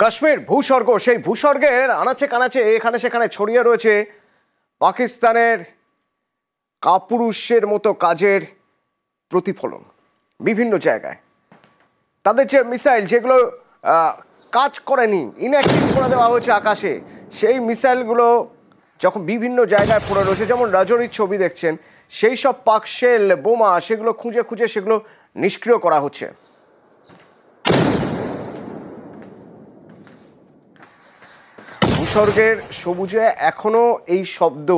কাশ্মীর ভূস্বর্গ, সেই ভূস্বর্গের আনাচে কানাচে এখানে সেখানে ছড়িয়ে রয়েছে পাকিস্তানের কাপুরুষের মতো কাজের প্রতিফলন। বিভিন্ন জায়গায় তাদের যে মিসাইল যেগুলো কাজ করেনি, ইনঅ্যাক্টিভ করে দেওয়া হয়েছে আকাশে, সেই মিসাইলগুলো যখন বিভিন্ন জায়গায় পড়ে রয়েছে, যেমন রাজৌরির ছবি দেখছেন, সেই সব পাকশেল বোমা সেগুলো খুঁজে খুঁজে সেগুলো নিষ্ক্রিয় করা হচ্ছে। ভূস্বর্গের সবুজে এখনো এই শব্দ,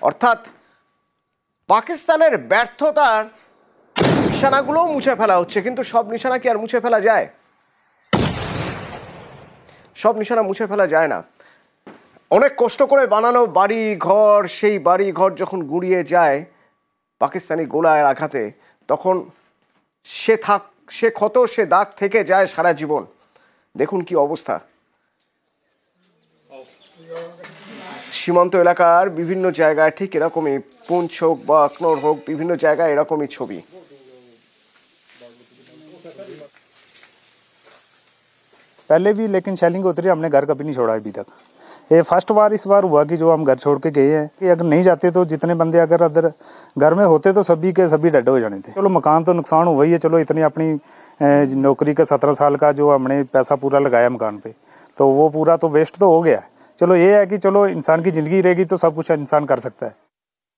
অর্থাৎ পাকিস্তানের ব্যর্থতার নিশানাগুলোও মুছে ফেলা হচ্ছে। কিন্তু সব নিশানা কি আর মুছে ফেলা যায়? সব নিশানা মুছে ফেলা যায় না। অনেক কষ্ট করে বানানো বাড়ি ঘর, সেই বাড়ি ঘর যখন গুঁড়িয়ে যায় পাকিস্তানি গোলার আঘাতে, তখন সে ক্ষত, সে দাগ থেকে যায় সারা জীবন। দেখুন কি অবস্থা। সীমান্ত এলাকার বিভিন্ন জায়গায় ঠিক এরকমই, পুঞ্চ হোক বা আখনোর হোক, বিভিন্ন জায়গায় এরকমই ছবি। पहले भी लेकिन शेलिंग होती रही, हमने घर कभी नहीं छोड़ा अभी तक। ये फर्स्ट बार इस बार हुआ कि जो हम घर छोड़ के गए हैं कि अगर नहीं जाते तो जितने बंदे अगर अगर घर में होते तो सभी के सभी डेड हो जाने थे। चलो मकान तो नुकसान हुआ ही है, चलो इतनी अपनी नौकरी का 17 साल का जो हमने पैसा पूरा लगाया मकान पे, तो वो पूरा तो वेस्ट तो हो गया। चलो ये है कि चलो इंसान की जिंदगी रहेगी तो सब कुछ इंसान कर सकता है।